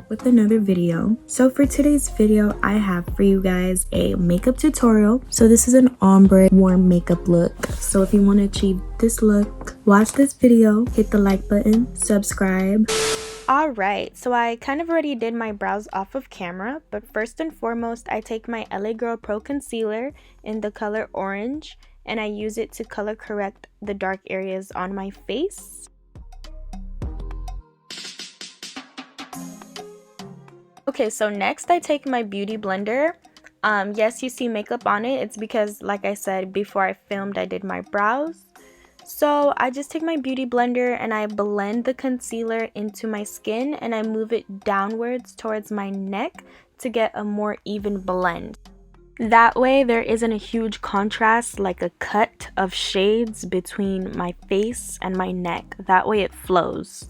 back with another video. So for today's video, I have for you guys a makeup tutorial. So this is an ombre warm makeup look. So if you want to achieve this look, watch this video, hit the like button, subscribe. Alright, so I kind of already did my brows off of camera, but first and foremost, I take my LA Girl Pro Concealer in the color orange, and I use it to color correct the dark areas on my face. Okay, so next I take my beauty blender. Yes, you see makeup on it. It's because, like I said before I filmed, I did my brows. So I just take my beauty blender and I blend the concealer into my skin and I move it downwards towards my neck to get a more even blend. That way there isn't a huge contrast, like a cut of shades between my face and my neck. That way it flows.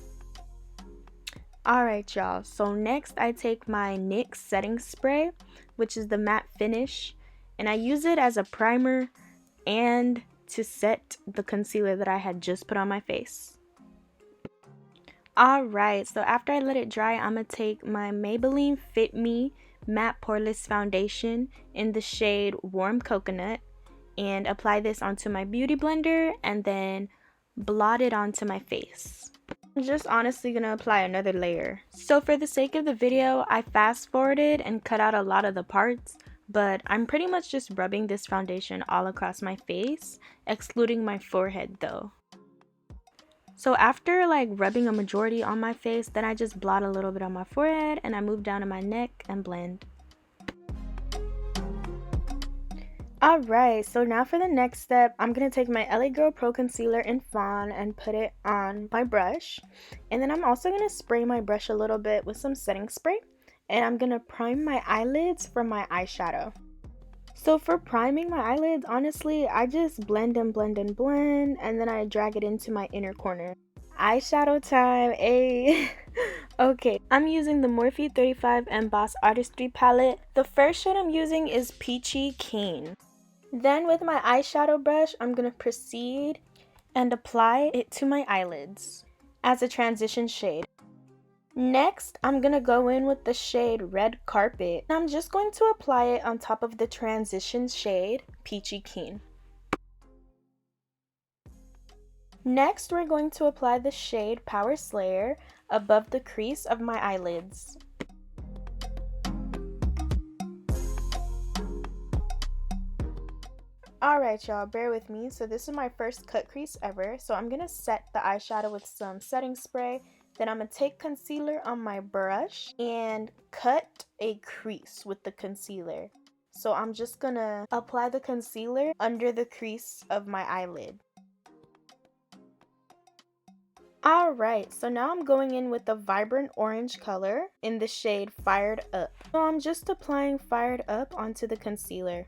Alright y'all, so next I take my NYX setting spray, which is the matte finish, and I use it as a primer and to set the concealer that I had just put on my face. Alright, so after I let it dry, I'm going to take my Maybelline Fit Me Matte Poreless Foundation in the shade Warm Coconut and apply this onto my beauty blender and then blot it onto my face. I'm just honestly going to apply another layer. So for the sake of the video, I fast forwarded and cut out a lot of the parts, but I'm pretty much just rubbing this foundation all across my face, excluding my forehead though. So after like rubbing a majority on my face, then I just blot a little bit on my forehead and I move down to my neck and blend. Alright, so now for the next step, I'm going to take my LA Girl Pro Concealer in Fawn and put it on my brush. And then I'm also going to spray my brush a little bit with some setting spray. And I'm going to prime my eyelids for my eyeshadow. So for priming my eyelids, honestly, I just blend and blend and blend. And then I drag it into my inner corner. Eyeshadow time, ayy. Okay, I'm using the Morphe 35 Emboss Artistry palette. The first shade I'm using is Peachy Keen. Then with my eyeshadow brush, I'm going to proceed and apply it to my eyelids as a transition shade. Next, I'm going to go in with the shade Red Carpet. And I'm just going to apply it on top of the transition shade Peachy Keen. Next, we're going to apply the shade Power Slayer above the crease of my eyelids. Alright y'all, bear with me. So this is my first cut crease ever. So I'm going to set the eyeshadow with some setting spray. Then I'm going to take concealer on my brush and cut a crease with the concealer. So I'm just going to apply the concealer under the crease of my eyelid. Alright, so now I'm going in with a vibrant orange color in the shade Fired Up. So I'm just applying Fired Up onto the concealer.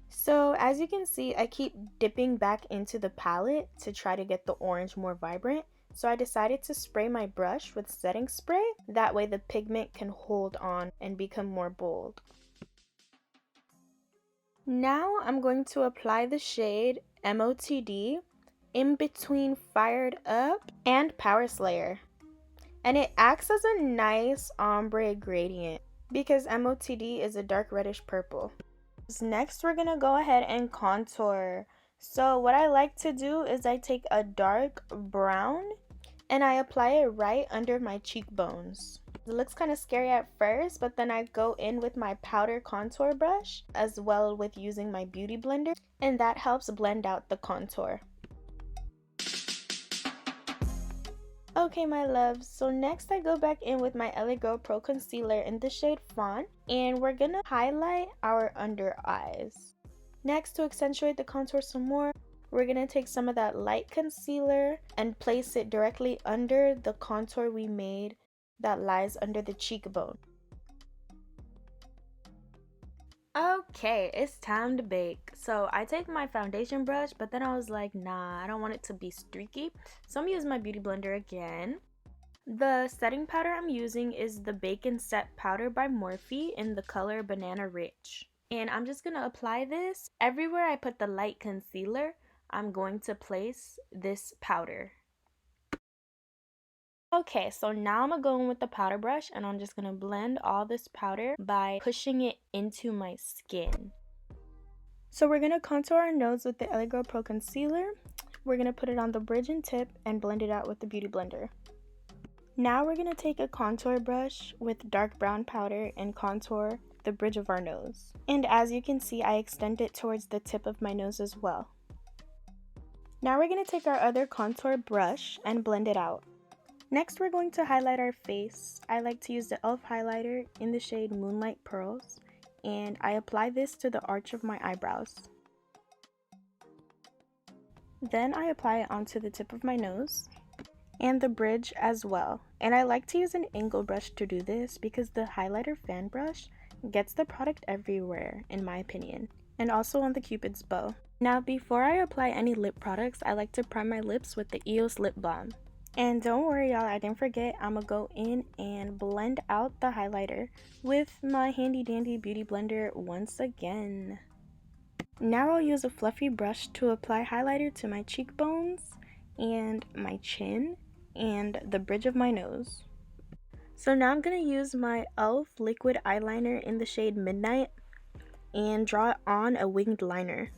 So as you can see, I keep dipping back into the palette to try to get the orange more vibrant. So I decided to spray my brush with setting spray. That way the pigment can hold on and become more bold. Now I'm going to apply the shade MOTD in between Fired Up and Power Slayer. And it acts as a nice ombre gradient because MOTD is a dark reddish purple. Next, we're gonna go ahead and contour. So what I like to do is I take a dark brown and I apply it right under my cheekbones. It looks kind of scary at first, but then I go in with my powder contour brush as well with using my beauty blender, and that helps blend out the contour. Okay my loves, so next I go back in with my LA Girl Pro Concealer in the shade Fawn, and we're gonna highlight our under eyes. Next, to accentuate the contour some more, we're gonna take some of that light concealer and place it directly under the contour we made that lies under the cheekbone. Okay, it's time to bake. So I take my foundation brush, but then I was like, nah, I don't want it to be streaky. So I'm using my beauty blender again. The setting powder I'm using is the Bake and Set powder by Morphe in the color Banana Rich. And I'm just going to apply this. Everywhere I put the light concealer, I'm going to place this powder. Okay, so now I'm gonna go in with the powder brush and I'm just gonna blend all this powder by pushing it into my skin. So we're gonna contour our nose with the LA Girl Pro Concealer. We're gonna put it on the bridge and tip and blend it out with the Beauty Blender. Now we're gonna take a contour brush with dark brown powder and contour the bridge of our nose. And as you can see, I extend it towards the tip of my nose as well. Now we're gonna take our other contour brush and blend it out. Next, we're going to highlight our face. I like to use the e.l.f. highlighter in the shade Moonlight Pearls, and I apply this to the arch of my eyebrows. Then I apply it onto the tip of my nose and the bridge as well. And I like to use an angle brush to do this because the highlighter fan brush gets the product everywhere, in my opinion, and also on the Cupid's bow. Now, before I apply any lip products, I like to prime my lips with the EOS Lip Balm. And don't worry y'all, I didn't forget, I'm gonna go in and blend out the highlighter with my handy dandy beauty blender once again. Now I'll use a fluffy brush to apply highlighter to my cheekbones and my chin and the bridge of my nose. So now I'm gonna use my e.l.f. liquid eyeliner in the shade Midnight and draw it on a winged liner.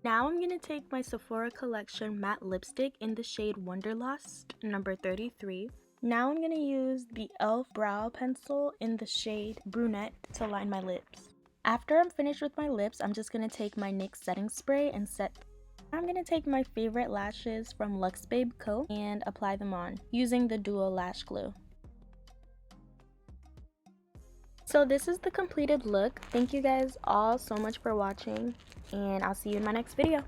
Now I'm going to take my Sephora Collection matte lipstick in the shade Wonderlust number 33. Now I'm going to use the e.l.f. brow pencil in the shade Brunette to line my lips. After I'm finished with my lips, I'm just going to take my NYX setting spray and set. I'm going to take my favorite lashes from Luxe Babe Co. and apply them on using the Duo Lash Glue. So this is the completed look. Thank you guys all so much for watching, and I'll see you in my next video.